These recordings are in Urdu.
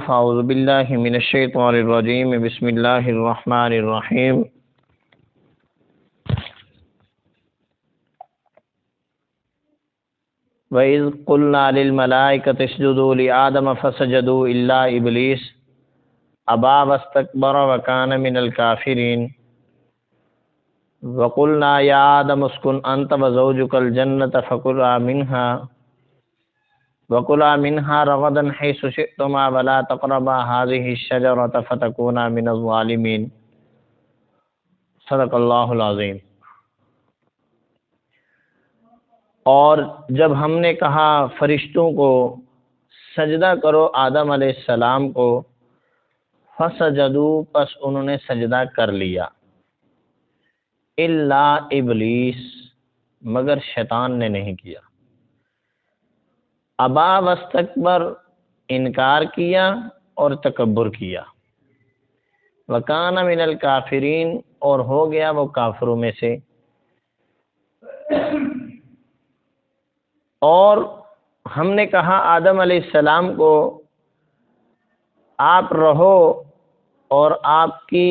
فاعوذ باللہ من الشیطان الرجیم بسم اللہ الرحمن الرحیم وَإِذْ قُلْنَا لِلْمَلَائِكَةِ اسْجُدُوا لِآدَمَ فَسَجَدُوا إِلَّا إِبْلِيسَ أَبَى وَاسْتَكْبَرَ وَكَانَ مِنَ الْكَافِرِينَ وَقُلْنَا يَا آدَمُ اسْكُنْ أَنْتَ وَزَوْجُكَ الْجَنَّةَ وَكُلَا مِنْهَا رَغَدًا حَيْثُ شِئْتُمَا وَلَا تَقْرَبَا هَٰذِهِ الشَّجَرَةَ فَتَكُونَا مِنَ الظَّالِمِينَ صدق اللہ العظیم۔ اور جب ہم نے کہا فرشتوں کو سجدہ کرو آدم علیہ السلام کو، فسجدوا، پس انہوں نے سجدہ کر لیا، الا ابلیس، مگر شیطان نے نہیں کیا، ابا واستکبر، انکار کیا اور تکبر کیا، وکان من الکافرین، اور ہو گیا وہ کافروں میں سے۔ اور ہم نے کہا آدم علیہ السلام کو آپ رہو اور آپ کی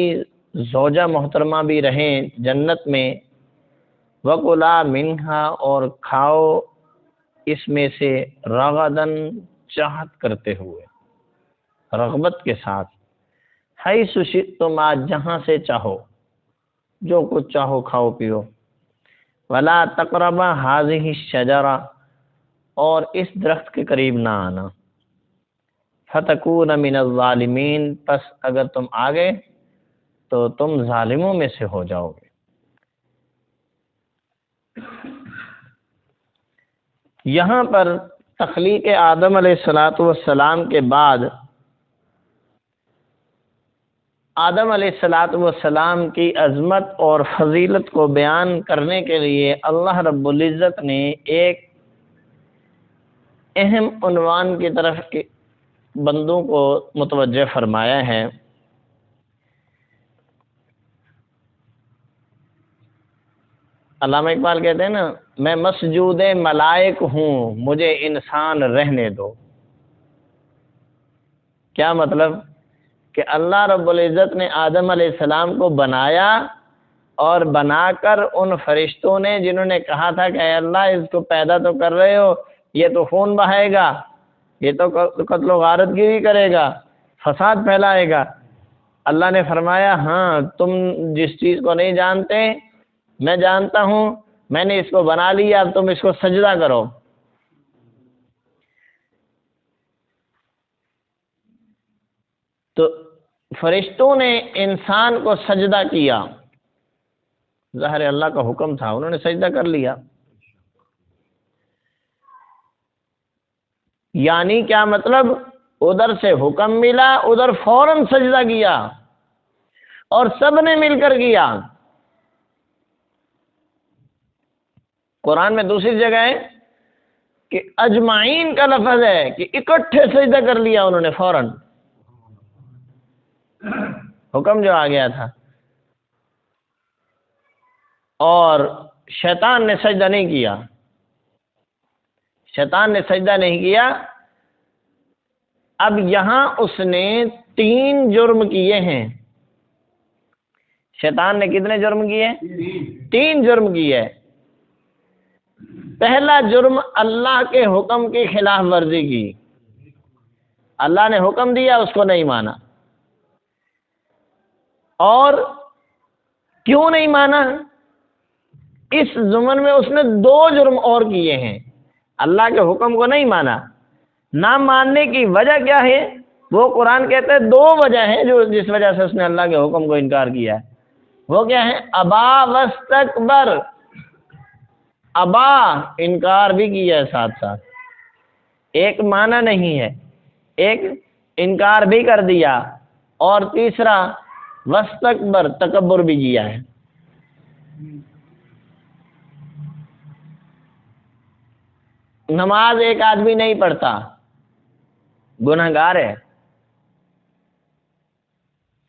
زوجہ محترمہ بھی رہیں جنت میں، وَكُلَا مِنْهَا، اور کھاؤ اس میں سے، رغدن، چاہت کرتے ہوئے، رغبت کے ساتھ، حیث شئتما، جہاں سے چاہو، جو کچھ چاہو کھاؤ پیو، وَلَا تَقْرَبَا هَٰذِهِ الشَّجَرَةَ، اور اس درخت کے قریب نہ آنا، فَتَكُونَ مِنَ الظَّالِمِينَ، پس اگر تم آگے تو تم ظالموں میں سے ہو جاؤ گے۔ یہاں پر تخلیق آدم علیہ السلام کے بعد آدم علیہ السلام کی عظمت اور فضیلت کو بیان کرنے کے لیے اللہ رب العزت نے ایک اہم عنوان کی طرف بندوں کو متوجہ فرمایا ہے۔ علامہ اقبال کہتے ہیں نا، میں مسجود ملائک ہوں، مجھے انسان رہنے دو۔ کیا مطلب؟ کہ اللہ رب العزت نے آدم علیہ السلام کو بنایا، اور بنا کر ان فرشتوں نے جنہوں نے کہا تھا کہ اے اللہ اس کو پیدا تو کر رہے ہو، یہ تو خون بہائے گا، یہ تو قتل و غارت گیری کرے گا، فساد پھیلائے گا، اللہ نے فرمایا ہاں تم جس چیز کو نہیں جانتے میں جانتا ہوں، میں نے اس کو بنا لیا، اب تم اس کو سجدہ کرو۔ تو فرشتوں نے انسان کو سجدہ کیا، ظاہر اللہ کا حکم تھا، انہوں نے سجدہ کر لیا۔ یعنی کیا مطلب؟ ادھر سے حکم ملا، ادھر فوراً سجدہ کیا، اور سب نے مل کر کیا۔ قرآن میں دوسری جگہ ہے کہ اجمعین کا لفظ ہے کہ اکٹھے سجدہ کر لیا انہوں نے فوراً، حکم جو آ گیا تھا۔ اور شیطان نے سجدہ نہیں کیا، شیطان نے سجدہ نہیں کیا۔ اب یہاں اس نے 3 جرم کیے ہیں۔ شیطان نے کتنے جرم کیے؟ 3 جرم کیے۔ پہلا جرم، اللہ کے حکم کی خلاف ورزی کی، اللہ نے حکم دیا اس کو نہیں مانا۔ اور کیوں نہیں مانا؟ اس ضمن میں اس نے 2 جرم اور کیے ہیں۔ اللہ کے حکم کو نہیں مانا، نہ ماننے کی وجہ کیا ہے؟ وہ قرآن کہتا ہے 2 وجہ ہیں جس وجہ سے اس نے اللہ کے حکم کو انکار کیا ہے۔ وہ کیا ہے؟ ابا واستکبر، ابا، انکار بھی کیا ہے ساتھ ساتھ، ایک مانا نہیں ہے، ایک انکار بھی کر دیا، اور تیسرا واستکبر، تکبر بھی کیا ہے۔ نماز ایک آدمی نہیں پڑھتا، گناہگار ہے،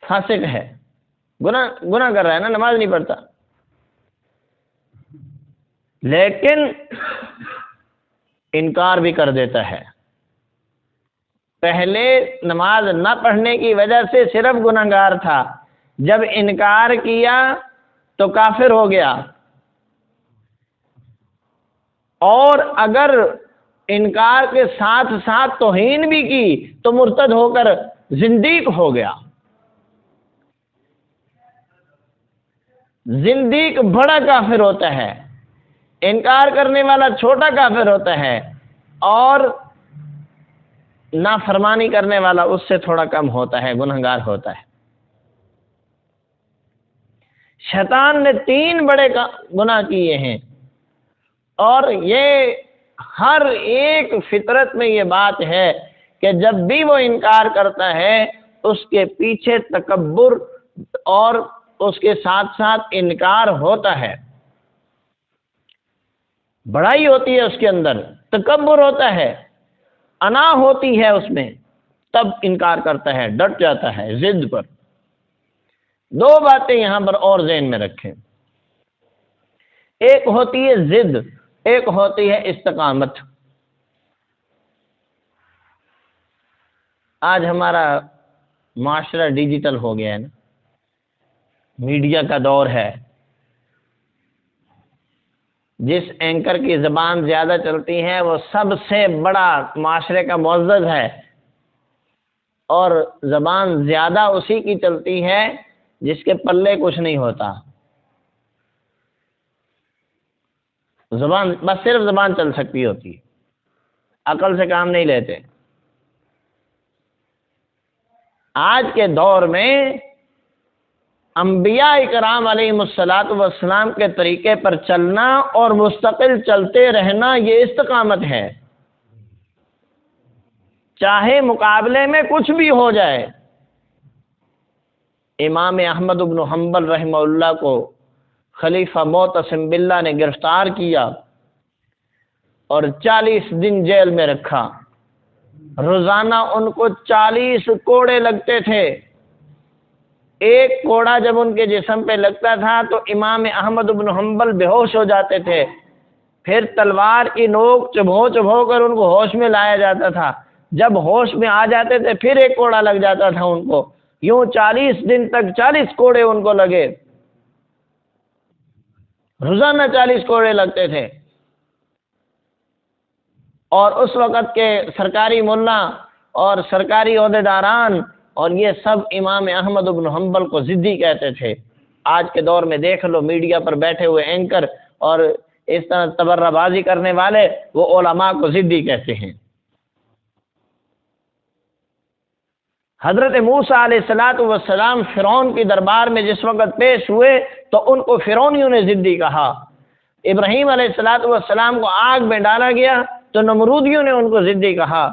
فاسق ہے، گناہ کر رہا ہے نا، نماز نہیں پڑھتا، لیکن انکار بھی کر دیتا ہے، پہلے نماز نہ پڑھنے کی وجہ سے صرف گنہگار تھا، جب انکار کیا تو کافر ہو گیا، اور اگر انکار کے ساتھ ساتھ توہین بھی کی تو مرتد ہو کر زندیق ہو گیا۔ زندیق بڑا کافر ہوتا ہے، انکار کرنے والا چھوٹا کافر ہوتا ہے، اور نافرمانی کرنے والا اس سے تھوڑا کم ہوتا ہے، گنہگار ہوتا ہے۔ شیطان نے 3 بڑے گناہ کیے ہیں، اور یہ ہر ایک فطرت میں یہ بات ہے کہ جب بھی وہ انکار کرتا ہے اس کے پیچھے تکبر اور اس کے ساتھ ساتھ انکار ہوتا ہے، بڑائی ہوتی ہے اس کے اندر، تکبر ہوتا ہے، انا ہوتی ہے اس میں، تب انکار کرتا ہے، ڈٹ جاتا ہے ضد پر۔ 2 باتیں یہاں پر اور ذہن میں رکھیں، ایک ہوتی ہے ضد، ایک ہوتی ہے استقامت۔ آج ہمارا معاشرہ ڈیجیٹل ہو گیا ہے نا، میڈیا کا دور ہے، جس اینکر کی زبان زیادہ چلتی ہے وہ سب سے بڑا معاشرے کا معزز ہے، اور زبان زیادہ اسی کی چلتی ہے جس کے پلے کچھ نہیں ہوتا۔ زبان بس صرف زبان چل سکتی ہوتی ہے، عقل سے کام نہیں لیتے۔ آج کے دور میں انبیاء اکرام علیہم الصلاۃ والسلام کے طریقے پر چلنا اور مستقل چلتے رہنا یہ استقامت ہے، چاہے مقابلے میں کچھ بھی ہو جائے۔ امام احمد بن حنبل رحمہ اللہ کو خلیفہ معتصم باللہ نے گرفتار کیا اور 40 دن جیل میں رکھا، روزانہ ان کو 40 کوڑے لگتے تھے۔ ایک کوڑا جب ان کے جسم پہ لگتا تھا تو امام احمد بن حنبل بے ہوش ہو جاتے تھے، پھر تلوار کی نوک چبھو چبھو کر ان کو ہوش میں لایا جاتا تھا، جب ہوش میں آ جاتے تھے پھر ایک کوڑا لگ جاتا تھا ان کو، یوں 40 دن تک 40 کوڑے ان کو لگے، روزانہ 40 کوڑے لگتے تھے۔ اور اس وقت کے سرکاری ملا اور سرکاری عہدیداران اور یہ سب امام احمد بن حنبل کو ضدی کہتے تھے۔ آج کے دور میں دیکھ لو، میڈیا پر بیٹھے ہوئے اینکر اور اس طرح تبرہ بازی کرنے والے وہ علماء کو ضدی کہتے ہیں۔ حضرت موسیٰ علیہ السلام فرعون کی دربار میں جس وقت پیش ہوئے تو ان کو فرعونیوں نے ضدی کہا۔ ابراہیم علیہ السلام کو آگ میں ڈالا گیا تو نمرودیوں نے ان کو ضدی کہا۔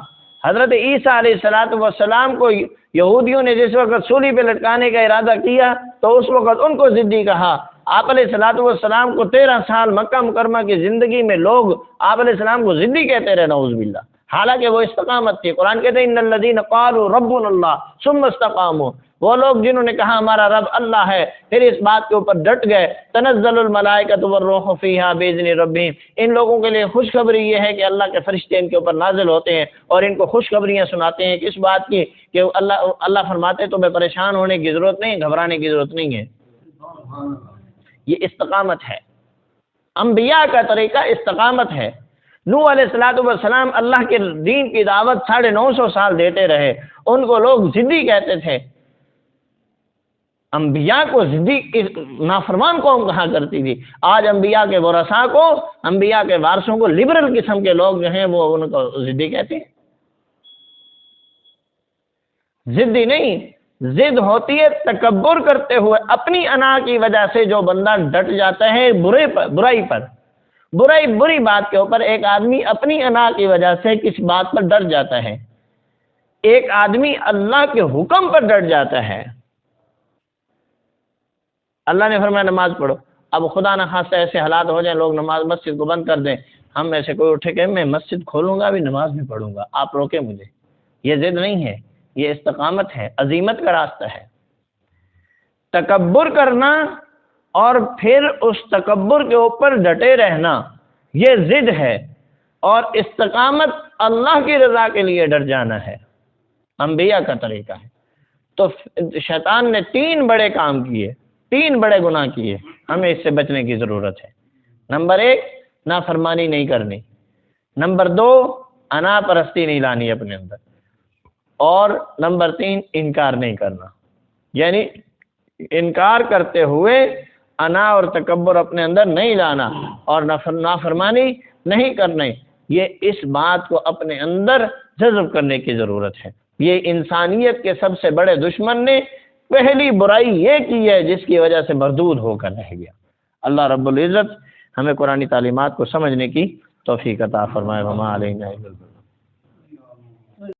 حضرت عیسیٰ علیہ السلام کو یہودیوں نے جس وقت سولی پہ لٹکانے کا ارادہ کیا تو اس وقت ان کو ضدی کہا۔ آپ علیہ السلام کو 13 سال مکہ مکرمہ کی زندگی میں لوگ آپ علیہ السلام کو ضدی کہتے رہے، نعوذ باللہ، حالانکہ وہ استقامت تھی۔ قرآن کہتے ہیں ان الذین قالوا ربنا اللہ ثم استقاموا، وہ لوگ جنہوں نے کہا ہمارا رب اللہ ہے پھر اس بات کے اوپر ڈٹ گئے۔ تنزل الملائکۃ والروح فیہا باذن ربہم، ان لوگوں کے لیے خوشخبری یہ ہے کہ اللہ کے فرشتے ان کے اوپر نازل ہوتے ہیں اور ان کو خوشخبریاں سناتے ہیں کہ اس بات کی کہ اللہ فرماتے تمہیں پریشان ہونے کی ضرورت نہیں، گھبرانے کی ضرورت نہیں ہے۔ یہ استقامت ہے، انبیاء کا طریقہ استقامت ہے۔ نوح علیہ السلام اللہ کے دین کی دعوت 950 سال دیتے رہے، ان کو لوگ ضدی کہتے تھے۔ انبیاء کو ضدی نافرمان قوم کہا کرتی تھی۔ آج انبیاء کے ورثاء کو، انبیاء کے وارثوں کو لبرل قسم کے لوگ جو ہیں وہ ان کو ضدی کہتے ہیں۔ ضدی نہیں، ضد ہوتی ہے تکبر کرتے ہوئے اپنی انا کی وجہ سے جو بندہ ڈٹ جاتا ہے برائی پر، بری بات کے اوپر ایک آدمی اپنی انا کی وجہ سے کس بات پر ڈٹ جاتا ہے، ایک آدمی اللہ کے حکم پر ڈٹ جاتا ہے۔ اللہ نے فرمایا نماز پڑھو، اب خدا نہ خواستہ ایسے حالات ہو جائیں لوگ نماز مسجد کو بند کر دیں، ہم میں سے کوئی اٹھے کہ میں مسجد کھولوں گا بھی نماز بھی پڑھوں گا، آپ روکیں مجھے، یہ ضد نہیں ہے، یہ استقامت ہے، عزیمت کا راستہ ہے۔ تکبر کرنا اور پھر اس تکبر کے اوپر ڈٹے رہنا یہ ضد ہے، اور استقامت اللہ کی رضا کے لیے ڈٹ جانا ہے۔ انبیاء کا طریقہ ہے۔ تو شیطان نے 3 بڑے کام کیے، 3 بڑے گناہ کیے، ہمیں اس سے بچنے کی ضرورت ہے۔ نمبر 1 نافرمانی نہیں کرنی، نمبر 2 انا پرستی نہیں لانی اپنے اندر، اور نمبر 3 انکار نہیں کرنا، یعنی انکار کرتے ہوئے انا اور تکبر اپنے اندر نہیں لانا اور نافرمانی نہیں کرنا۔ یہ اس بات کو اپنے اندر جذب کرنے کی ضرورت ہے۔ یہ انسانیت کے سب سے بڑے دشمن نے پہلی برائی یہ کی ہے جس کی وجہ سے مردود ہو کر رہ گیا۔ اللہ رب العزت ہمیں قرآنی تعلیمات کو سمجھنے کی توفیق عطا فرمائے۔ وما علینا الا البلاغ۔